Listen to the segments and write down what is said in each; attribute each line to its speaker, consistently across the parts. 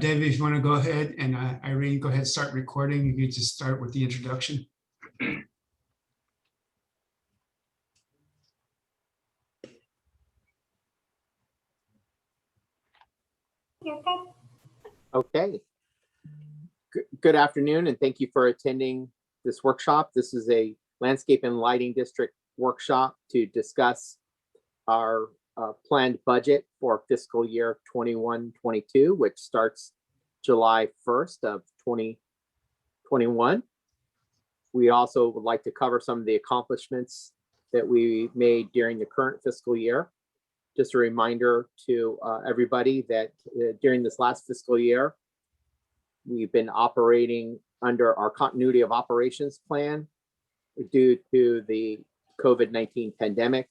Speaker 1: David, if you want to go ahead, and Irene, go ahead, start recording. You just start with the introduction.
Speaker 2: Okay. Good afternoon, and thank you for attending this workshop. This is a landscape and lighting district workshop to discuss our planned budget for fiscal year 21-22, which starts July 1st of 2021. We also would like to cover some of the accomplishments that we made during the current fiscal year. Just a reminder to everybody that during this last fiscal year, we've been operating under our continuity of operations plan due to the COVID-19 pandemic,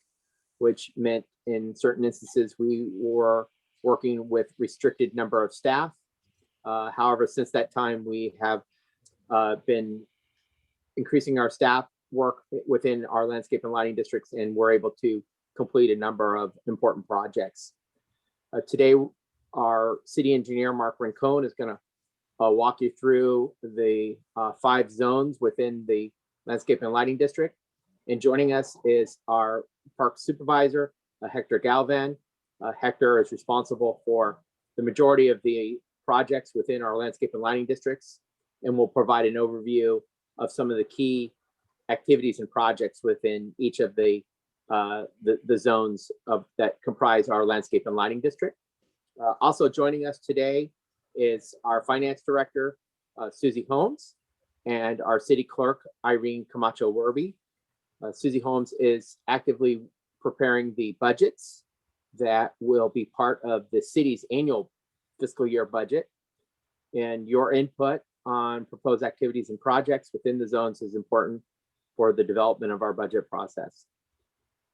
Speaker 2: which meant in certain instances we were working with restricted number of staff. However, since that time, we have been increasing our staff work within our landscape and lighting districts, and we're able to complete a number of important projects. Today, our city engineer, Mark Rincon, is going to walk you through the 5 zones within the landscape and lighting district. And joining us is our park supervisor, Hector Galvan. Hector is responsible for the majority of the projects within our landscape and lighting districts, and will provide an overview of some of the key activities and projects within each of the zones that comprise our landscape and lighting district. Also joining us today is our finance director, Susie Holmes, and our city clerk, Irene Camacho Werby. Susie Holmes is actively preparing the budgets that will be part of the city's annual fiscal year budget. And your input on proposed activities and projects within the zones is important for the development of our budget process.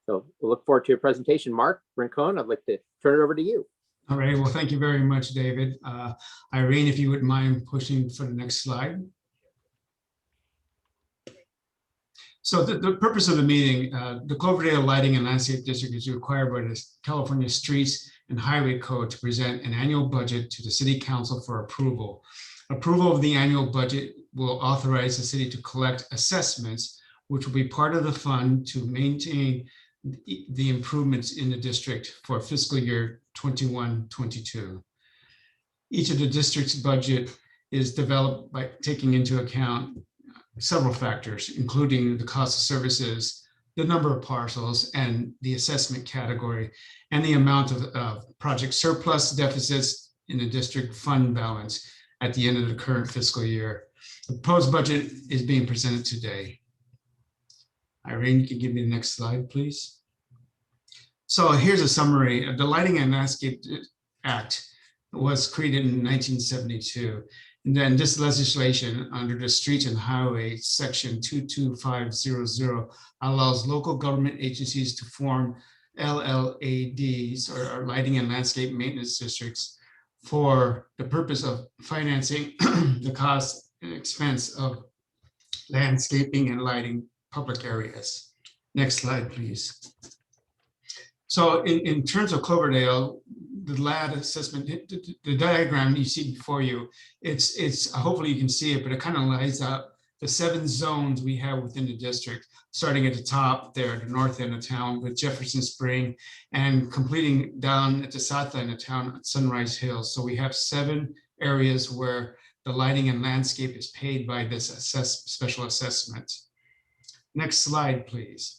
Speaker 2: So we'll look forward to your presentation. Mark Rincon, I'd like to turn it over to you.
Speaker 1: All right, well, thank you very much, David. Irene, if you wouldn't mind pushing for the next slide. So the purpose of the meeting, the Cloverdale Lighting and Landscape District is required by the California Streets and Highway Code to present an annual budget to the City Council for approval. Approval of the annual budget will authorize the city to collect assessments, which will be part of the fund to maintain the improvements in the district for fiscal year 21-22. Each of the district's budget is developed by taking into account several factors, including the cost of services, the number of parcels, and the assessment category, and the amount of project surplus, deficits in the district fund balance at the end of the current fiscal year. The proposed budget is being presented today. Irene, you can give me the next slide, please. So here's a summary. The Lighting and Landscape Act was created in 1972. And then this legislation under the Streets and Highway Section 22500 allows local government agencies to form LLADs, or Lighting and Landscape Maintenance Districts, for the purpose of financing the cost and expense of landscaping and lighting public areas. Next slide, please. So in terms of Cloverdale, the LAD assessment, the diagram you see before you, it's hopefully you can see it, but it kind of lays out the 7 zones we have within the district, starting at the top there, the north end of town with Jefferson Spring, and completing down at the south end of town at Sunrise Hills. So we have 7 areas where the lighting and landscape is paid by this special assessment. Next slide, please.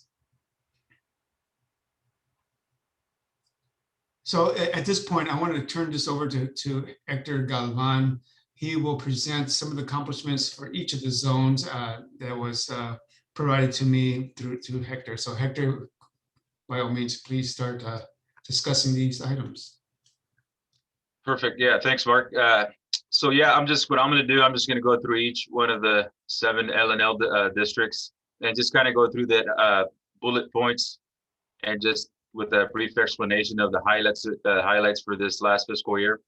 Speaker 1: So at this point, I wanted to turn this over to Hector Galvan. He will present some of the accomplishments for each of the zones that was provided to me through Hector. So Hector, by all means, please start discussing these items.
Speaker 3: Perfect. Yeah, thanks, Mark. So yeah, what I'm going to do, I'm just going to go through each one of the 7 L&L districts and just kind of go through the bullet points and just with a brief explanation of the highlights for this last fiscal year.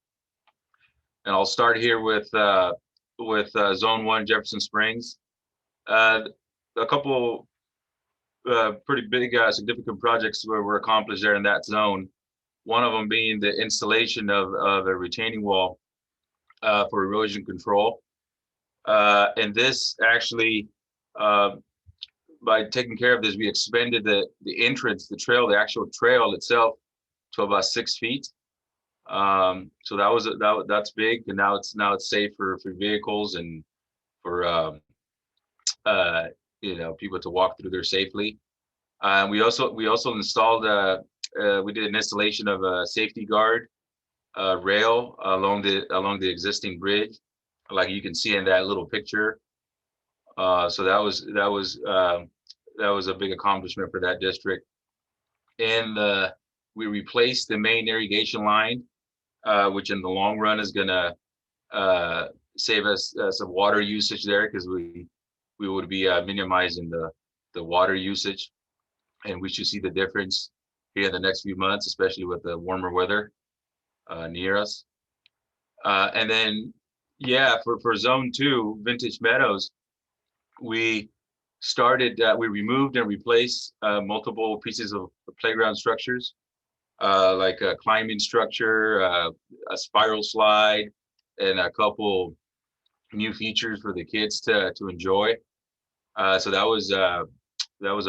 Speaker 3: And I'll start here with Zone 1, Jefferson Springs. A couple pretty big significant projects were accomplished there in that zone. One of them being the installation of a retaining wall for erosion control. And this actually, by taking care of this, we expanded the entrance, the trail, the actual trail itself to about 6 feet. So that's big, and now it's safe for vehicles and for people to walk through there safely. We also installed we did an installation of a safety guard rail along the existing bridge, like you can see in that little picture. So that was a big accomplishment for that district. And we replaced the main irrigation line, which in the long run is gonna save us some water usage there, because we would be minimizing the water usage, and we should see the difference here in the next few months, especially with the warmer weather near us. And then, yeah, for zone 2, Vintage Meadows, we removed and replaced multiple pieces of playground structures, like a climbing structure, a spiral slide, and a couple new features for the kids to enjoy. So that was a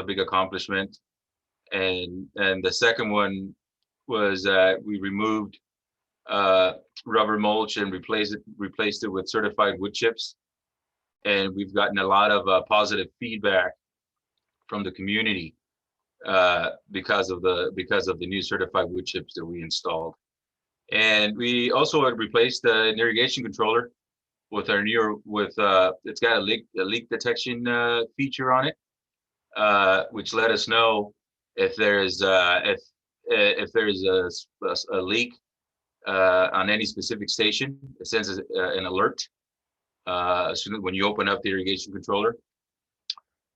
Speaker 3: big accomplishment. And the second one was we removed rubber mulch and replaced it with certified wood chips. And we've gotten a lot of positive feedback from the community because of the new certified wood chips that we installed. And we also had replaced an irrigation controller with our it's got a leak detection feature on it, which let us know if there's a leak on any specific station. It sends an alert as soon as when you open up the irrigation controller.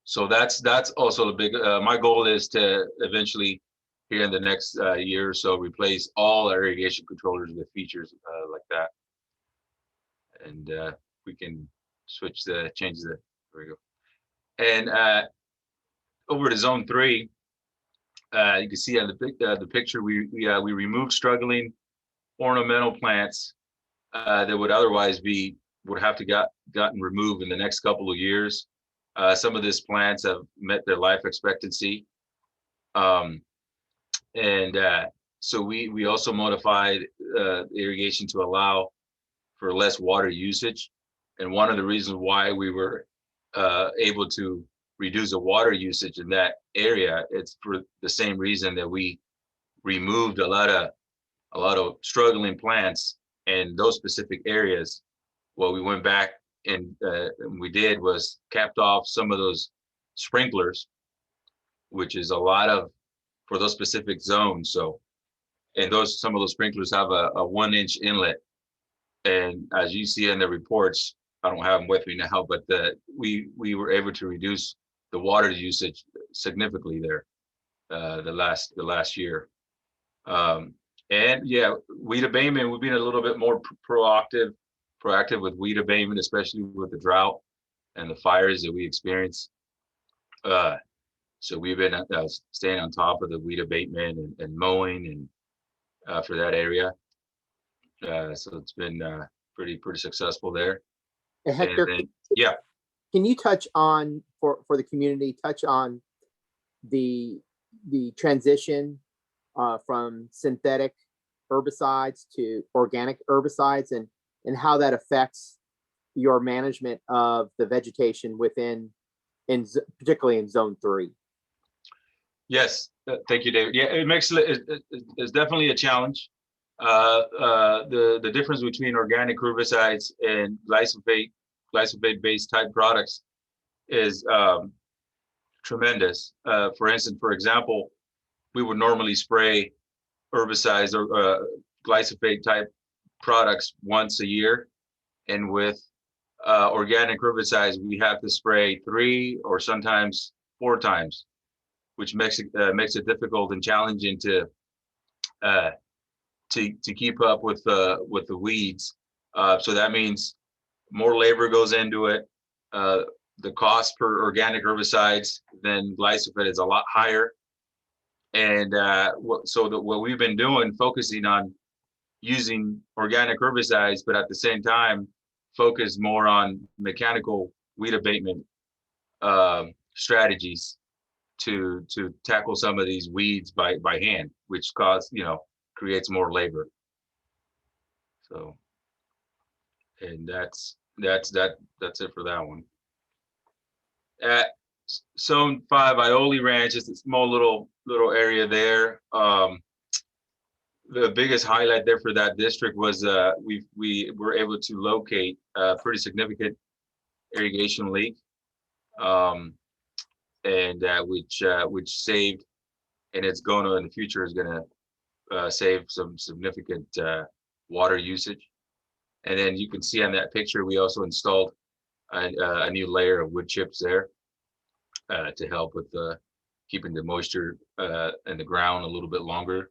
Speaker 3: So that's also a big. My goal is to eventually, here in the next year or so, replace all our irrigation controllers with features like that. And we can change the. There we go. And over to zone 3, you can see on the picture we removed struggling ornamental plants that would otherwise would have to gotten removed in the next couple of years. Some of these plants have met their life expectancy, and so we also modified irrigation to allow for less water usage. And one of the reasons why we were able to reduce the water usage in that area, it's for the same reason that we removed a lot of struggling plants in those specific areas. What we went back and we did was capped off some of those sprinklers, which is a lot for those specific zones. So, and some of those sprinklers have a 1-inch inlet. And as you see in the reports, I don't have them with me now, but we were able to reduce the water usage significantly there the last year. And yeah, weed abatement, we've been a little bit more proactive with weed abatement, especially with the drought and the fires that we experience. So we've been staying on top of the weed abatement and mowing and for that area. So it's been pretty successful there.
Speaker 2: And Hector,
Speaker 3: yeah.
Speaker 2: Can you touch on for the community, touch on the transition from synthetic herbicides to organic herbicides and how that affects your management of the vegetation particularly in zone 3?
Speaker 3: Yes, thank you, David. Yeah, it's definitely a challenge. The difference between organic herbicides and glyphosate-based type products is tremendous. For instance, for example, we would normally spray herbicides or glyphosate type products once a year, and with organic herbicides, we have to spray 3 or sometimes 4 times, which makes it difficult and challenging to keep up with the weeds. So that means more labor goes into it. The cost per organic herbicides than glyphosate is a lot higher. And what we've been doing, focusing on using organic herbicides, but at the same time, focus more on mechanical weed abatement strategies to tackle some of these weeds by hand, which creates more labor. So, and that's it for that one. At Zone 5, Ioli Ranch is a small little area there. The biggest highlight there for that district was we were able to locate a pretty significant irrigation leak, and which saved, and it's going to in the future is going to save some significant water usage. And then you can see on that picture we also installed a new layer of wood chips there to help with keeping the moisture in the ground a little bit longer.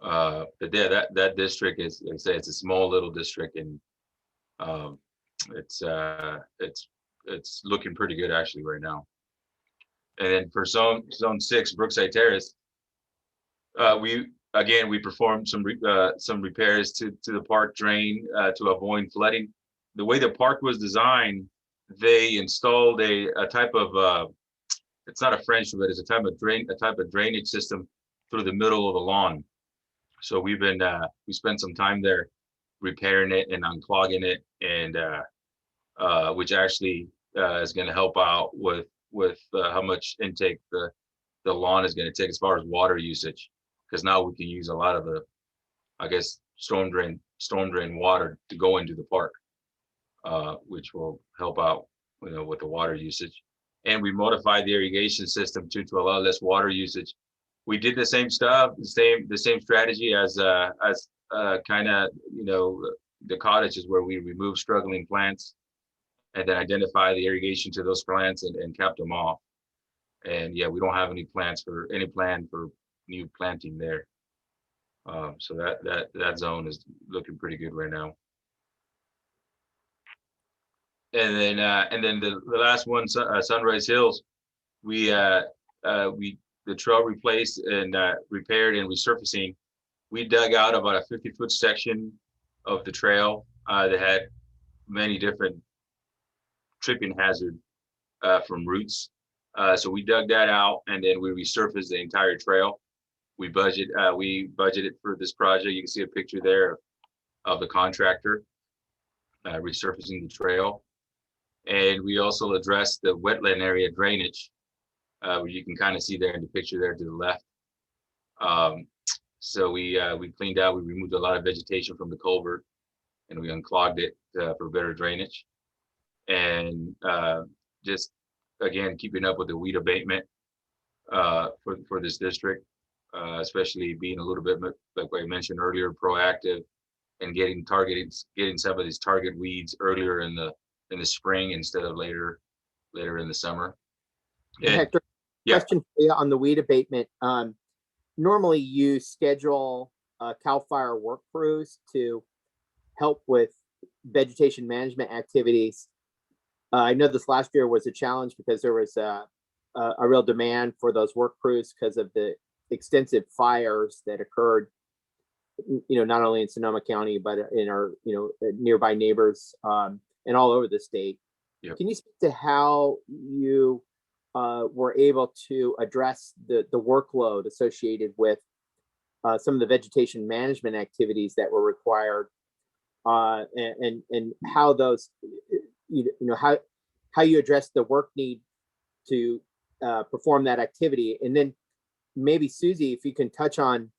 Speaker 3: But yeah, that district is, like I say, it's a small little district, and it's looking pretty good actually right now. And then for zone 6, Brookside Terrace, we performed some repairs to the park drain to avoid flooding. The way the park was designed, they installed a type of it's not a French, but it's a type of drainage system through the middle of the lawn. So we spent some time there repairing it and unclogging it, and which actually is going to help out with how much intake the lawn is going to take as far as water usage, because now we can use a lot of the, I guess, storm drain water to go into the park, which will help out, with the water usage. And we modified the irrigation system to allow less water usage. We did the same stuff, the same strategy as kind of, the cottages, where we remove struggling plants and then identify the irrigation to those plants and kept them off. And yeah, we don't have any plan for new planting there. So that zone is looking pretty good right now. And then the last one, Sunrise Hills, the trail replaced and repaired and resurfacing. We dug out about a 50-foot section of the trail that had many different tripping hazard from roots. So we dug that out, and then we resurfaced the entire trail. We budgeted for this project. You can see a picture there of the contractor resurfacing the trail. And we also addressed the wetland area drainage, which you can kind of see there in the picture there to the left. So we cleaned out, we removed a lot of vegetation from the culvert, and we unclogged it for better drainage. And just, again, keeping up with the weed abatement for this district, especially being a little bit, like I mentioned earlier, proactive and getting some of these target weeds earlier in the spring instead of later in the summer.
Speaker 2: And Hector, question for you on the weed abatement. Normally you schedule CAL FIRE work crews to help with vegetation management activities. I know this last year was a challenge because there was a real demand for those work crews because of the extensive fires that occurred, not only in Sonoma County, but in our, nearby neighbors and all over the state. Yep. Can you speak to how you were able to address the workload associated with some of the vegetation management activities that were required, and how those, how you address the work need to perform that activity? And then maybe Susie, if you can touch on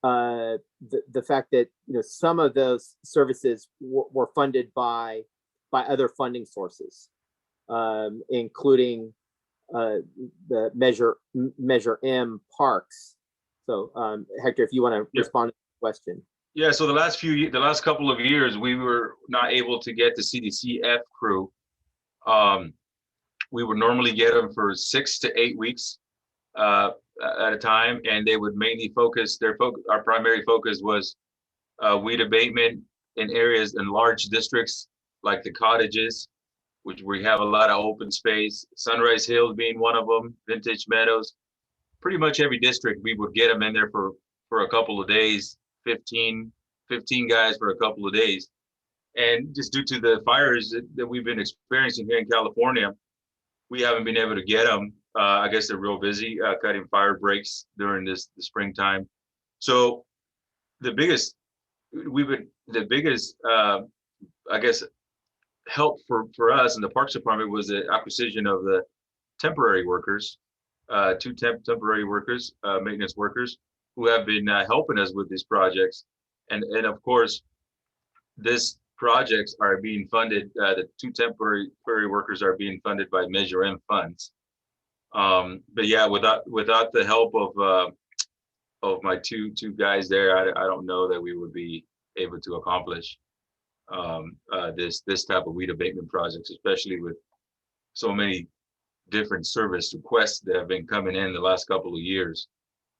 Speaker 2: the fact that some of those services were funded by other funding sources, including the Measure M parks. So Hector, if you want to respond to the question.
Speaker 3: Yeah, so the last couple of years, we were not able to get the CDCF crew. We would normally get them for 6 to 8 weeks at a time, and they would mainly focus. Our primary focus was weed abatement in areas in large districts like the cottages, which we have a lot of open space. Sunrise Hills being one of them, Vintage Meadows. Pretty much every district we would get them in there for a couple of days, 15, 15 guys for a couple of days. And just due to the fires that we've been experiencing here in California, we haven't been able to get them. I guess they're real busy cutting fire breaks during the springtime. So the biggest, I guess, help for us in the Parks Department was the acquisition of the temporary workers, two temporary workers, maintenance workers, who have been helping us with these projects. And of course, these projects are being funded, the two temporary workers are being funded by Measure M funds. But yeah, without the help of my two guys there, I don't know that we would be able to accomplish this type of weed abatement projects, especially with so many different service requests that have been coming in the last couple of years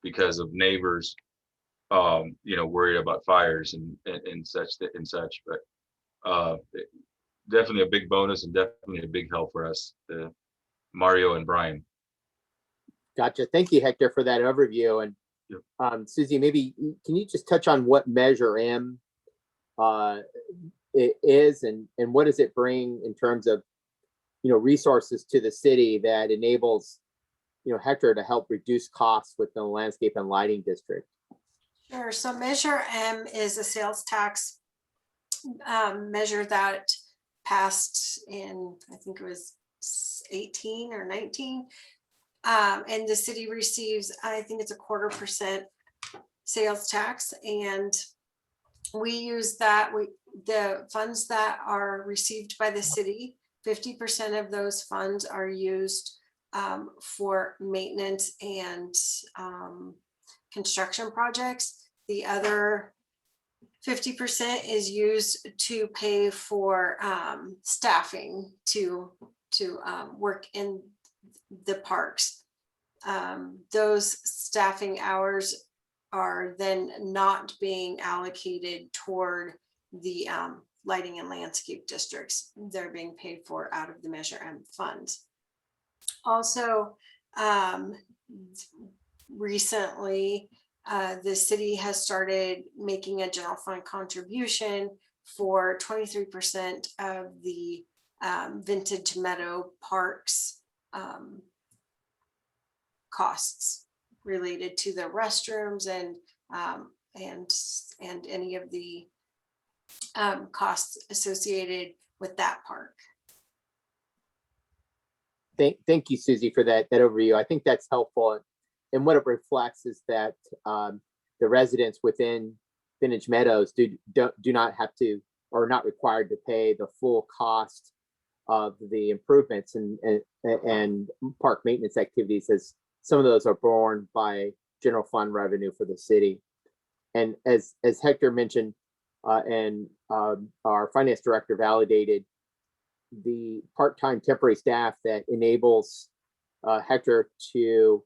Speaker 3: because of neighbors, worried about fires and such. But definitely a big bonus and definitely a big help for us, Mario and Brian.
Speaker 2: Gotcha. Thank you, Hector, for that overview. And
Speaker 3: Yep.
Speaker 2: Susie, maybe can you just touch on what Measure M it is, and what does it bring in terms of resources to the city that enables Hector to help reduce costs within the landscape and lighting district?
Speaker 4: Sure. So Measure M is a sales tax measure that passed in, I think it was 18 or 19. And the city receives, I think it's 1/4% sales tax. And we use that, the funds that are received by the city, 50% of those funds are used for maintenance and construction projects. The other 50% is used to pay for staffing to work in the parks. Those staffing hours are then not being allocated toward the lighting and landscape districts. They're being paid for out of the Measure M funds. Also, recently, the city has started making a general fund contribution for 23% of the Vintage Meadow Parks costs related to the restrooms and any of the costs associated with that park.
Speaker 2: Thank you, Susie, for that overview. I think that's helpful. And what it reflects is that the residents within Vintage Meadows do not have to, or not required to pay the full cost of the improvements and park maintenance activities, as some of those are borne by general fund revenue for the city. And as Hector mentioned, and our finance director validated, the part-time temporary staff that enables Hector to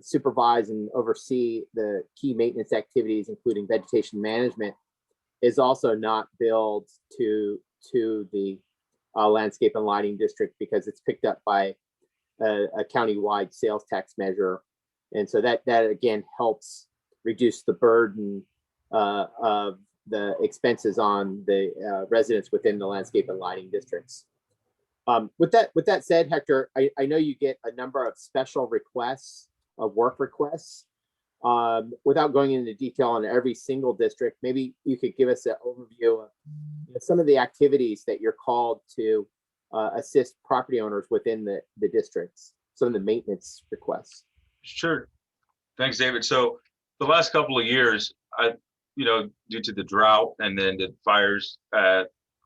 Speaker 2: supervise and oversee the key maintenance activities, including vegetation management, is also not billed to the landscape and lighting district because it's picked up by a county-wide sales tax measure. And so that again helps reduce the burden of the expenses on the residents within the landscape and lighting districts. With that said, Hector, I know you get a number of special requests, of work requests. Without going into detail on every single district, maybe you could give us an overview of some of the activities that you're called to assist property owners within the districts, some of the maintenance requests.
Speaker 3: Sure. Thanks, David. So the last couple of years, due to the drought and then the fires,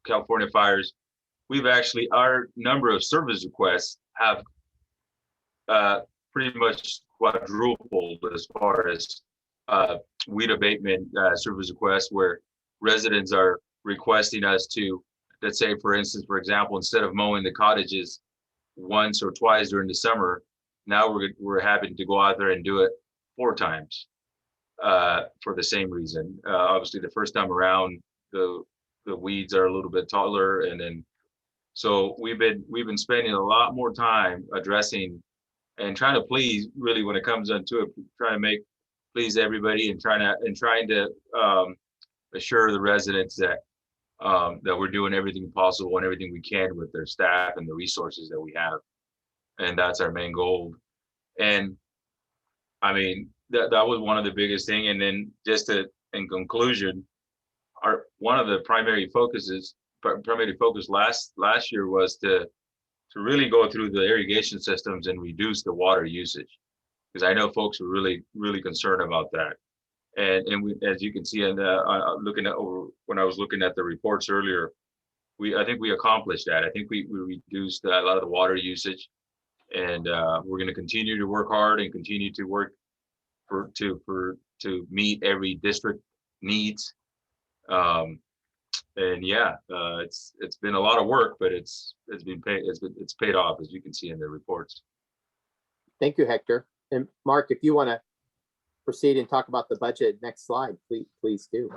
Speaker 3: California fires, our number of service requests have pretty much quadrupled as far as weed abatement service requests, where residents are requesting us to, let's say, for example, instead of mowing the cottages once or twice during the summer, now we're having to go out there and do it 4 times for the same reason. Obviously, the first time around, the weeds are a little bit taller, and then so we've been spending a lot more time addressing and trying to please, really, when it comes down to it, trying to please everybody and trying to assure the residents that that we're doing everything possible and everything we can with their staff and the resources that we have. And that's our main goal. And I mean, that was one of the biggest thing. And then just in conclusion, one of the primary focus last year was to really go through the irrigation systems and reduce the water usage. Because I know folks were really concerned about that. And we, as you can see, in looking at when I was looking at the reports earlier, I think we accomplished that. I think we reduced a lot of the water usage, and we're going to continue to work hard and continue to work to meet every district needs. And yeah, it's been a lot of work, but it's paid off, as you can see in the reports.
Speaker 2: Thank you, Hector. And Mark, if you want to proceed and talk about the budget, next slide, please do.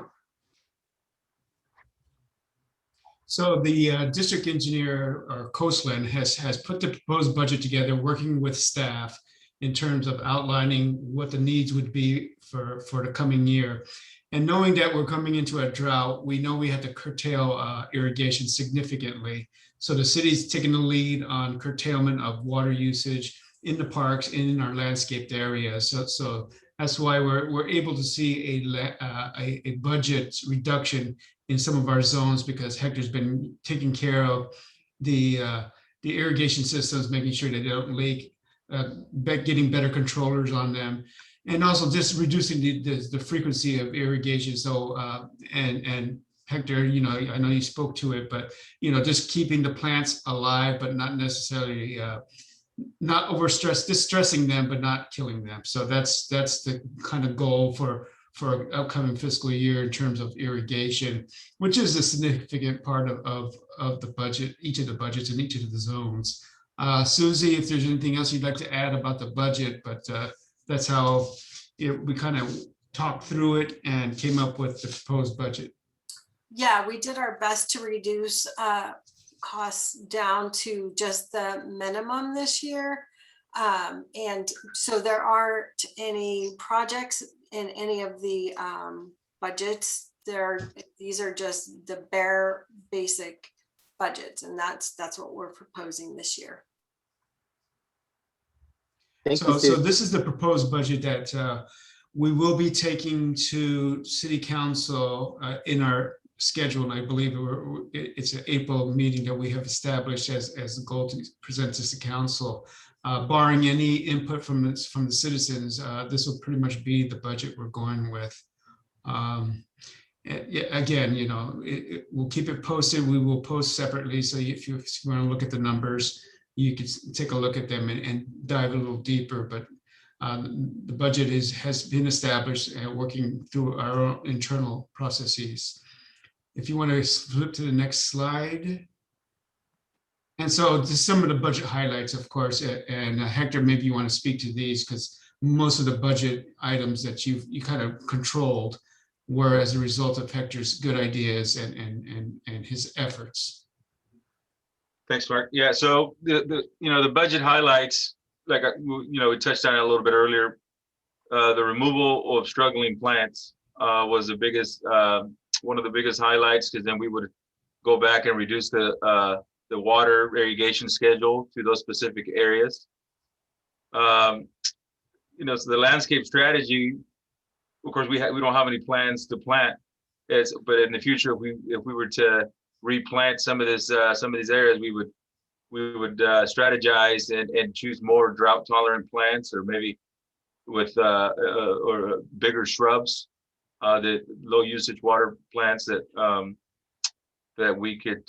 Speaker 1: So the district engineer, or Coastland, has put the proposed budget together, working with staff in terms of outlining what the needs would be for the coming year. And knowing that we're coming into a drought, we know we have to curtail irrigation significantly. So the city's taking the lead on curtailment of water usage in the parks and in our landscaped areas. So that's why we're able to see a budget reduction in some of our zones, because Hector's been taking care of the irrigation systems, making sure they don't leak, getting better controllers on them, and also just reducing the frequency of irrigation. So and Hector, you know, I know you spoke to it, but you know, just keeping the plants alive, but not necessarily not distressing them, but not killing them. So that's the kind of goal for upcoming fiscal year in terms of irrigation, which is a significant part of the budget, each of the budgets in each of the zones. Susie, if there's anything else you'd like to add about the budget, but that's how we kind of talked through it and came up with the proposed budget.
Speaker 4: Yeah, we did our best to reduce costs down to just the minimum this year. And so there aren't any projects in any of the budgets. These are just the bare basic budgets, and that's what we're proposing this year.
Speaker 1: So this is the proposed budget that we will be taking to City Council in our schedule, and I believe it's an April meeting that we have established as the goal to present this to council. Barring any input from the citizens, this will pretty much be the budget we're going with. Again, you know, we'll keep it posted. We will post separately, so if you want to look at the numbers, you can take a look at them and dive a little deeper. But the budget has been established and working through our own internal processes. If you want to flip to the next slide. And so just some of the budget highlights, of course, and Hector, maybe you want to speak to these, because most of the budget items that you kind of controlled were as a result of Hector's good ideas and his efforts.
Speaker 3: Thanks, Mark. Yeah, so the budget highlights, like we touched on it a little bit earlier. The removal of struggling plants was the biggest, one of the biggest highlights, because then we would go back and reduce the water irrigation schedule to those specific areas. So the landscape strategy, of course, we don't have any plans to plant. But in the future, if we were to replant some of these areas, we would strategize and choose more drought tolerant plants, or maybe with or bigger shrubs, the low usage water plants that we could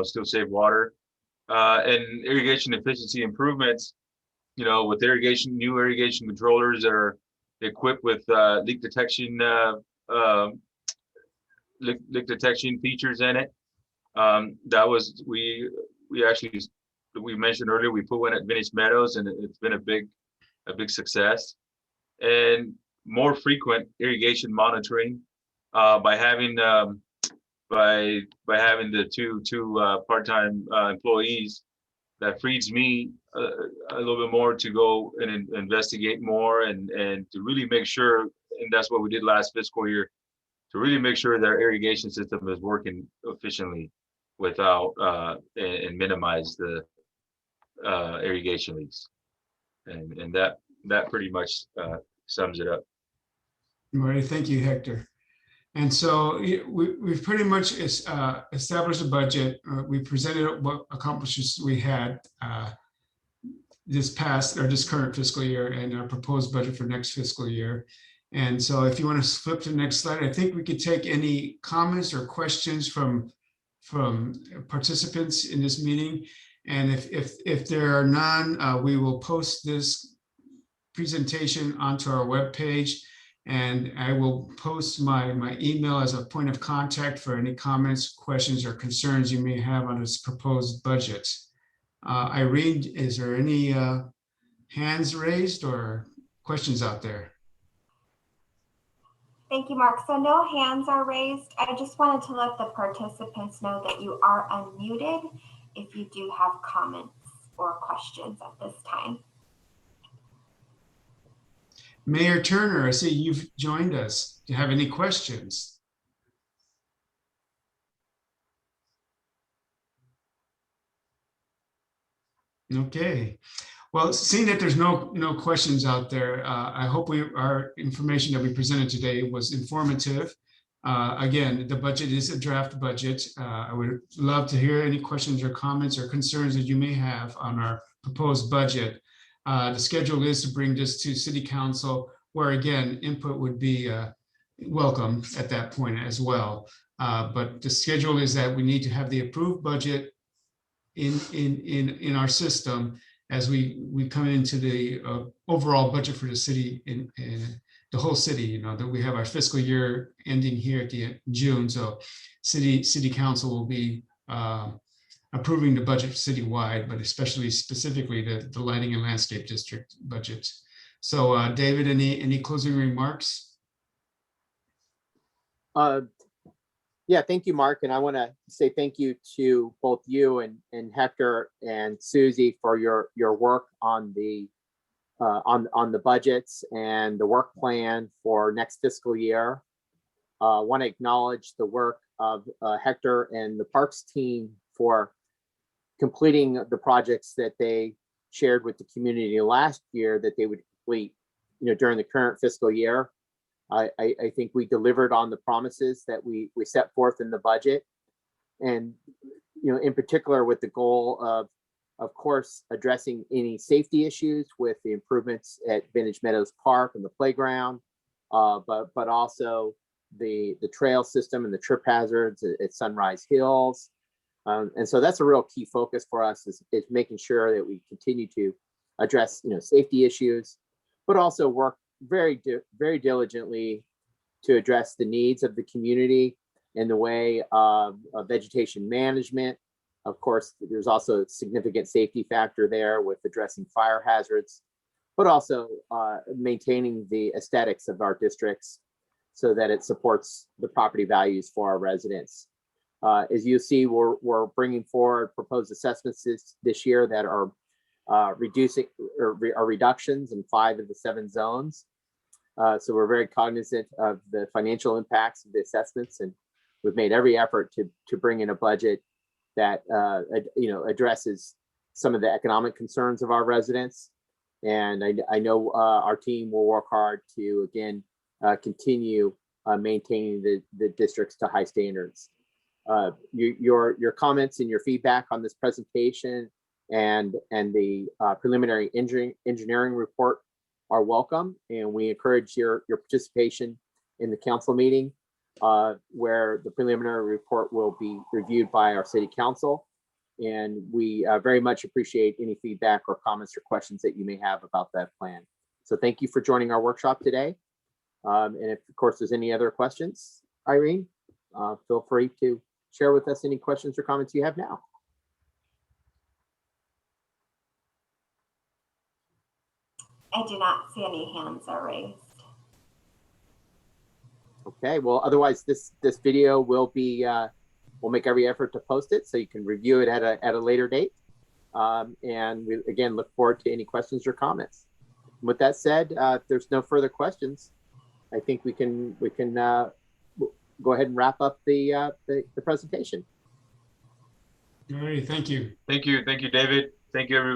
Speaker 3: still save water, and irrigation efficiency improvements. With new irrigation controllers that are equipped with leak detection features in it. That was we mentioned earlier, we put one at Vintage Meadows, and it's been a big success. And more frequent irrigation monitoring by having the two part-time employees. That frees me a little bit more to go and investigate more and to really make sure, and that's what we did last fiscal year, really make sure that our irrigation system is working efficiently without and minimize the irrigation leaks. And that pretty much sums it up.
Speaker 1: All right, thank you, Hector. And so we've pretty much established a budget. We presented what accomplishments we had this past or this current fiscal year and our proposed budget for next fiscal year. And so if you want to flip to the next slide, I think we could take any comments or questions from participants in this meeting. And if there are none, we will post this presentation onto our webpage. And I will post my email as a point of contact for any comments, questions, or concerns you may have on this proposed budget. Irene, is there any hands raised or questions out there?
Speaker 5: Thank you, Mark. So no hands are raised. I just wanted to let the participants know that you are unmuted if you do have comments or questions at this time.
Speaker 1: Mayor Turner, I see you've joined us. Do you have any questions? Okay. Well, seeing that there's no questions out there, I hope our information that we presented today was informative. Again, the budget is a draft budget. I would love to hear any questions or comments or concerns that you may have on our proposed budget. The schedule is to bring this to City Council, where again, input would be welcome at that point as well. But the schedule is that we need to have the approved budget in our system as we come into the overall budget for the city in the whole city. You know that we have our fiscal year ending here at the end of June, so City Council will be approving the budget citywide, but especially specifically the lighting and landscape district budget. So David, any closing remarks?
Speaker 2: Yeah, thank you, Mark. And I want to say thank you to both you and Hector and Susie for your work on the budgets and the work plan for next fiscal year. I want to acknowledge the work of Hector and the Parks team for completing the projects that they shared with the community last year that they would complete, during the current fiscal year. I think we delivered on the promises that we set forth in the budget, and in particular with the goal of course, addressing any safety issues with the improvements at Vintage Meadows Park and the playground, but also the trail system and the trip hazards at Sunrise Hills. And so that's a real key focus for us is making sure that we continue to address safety issues, but also work very diligently to address the needs of the community in the way of vegetation management. Of course, there's also a significant safety factor there with addressing fire hazards, but also maintaining the aesthetics of our districts so that it supports the property values for our residents. As you see, we're bringing forward proposed assessments this year that are reducing or are reductions in 5 of the 7 zones. So we're very cognizant of the financial impacts of the assessments, and we've made every effort to bring in a budget that addresses some of the economic concerns of our residents. And I know our team will work hard to again continue maintaining the districts to high standards. Your comments and your feedback on this presentation and the preliminary engineering report are welcome, and we encourage your participation in the council meeting where the preliminary report will be reviewed by our city council. And we very much appreciate any feedback or comments or questions that you may have about that plan. So thank you for joining our workshop today. And if, of course, there's any other questions, Irene, feel free to share with us any questions or comments you have now.
Speaker 5: I do not see any hands are raised.
Speaker 2: Okay, well, otherwise this video will be, we'll make every effort to post it so you can review it at a later date. And we, again, look forward to any questions or comments. With that said, if there's no further questions, I think we can go ahead and wrap up the presentation.
Speaker 1: All righty, thank you.
Speaker 3: Thank you, David. Thank you, everybody.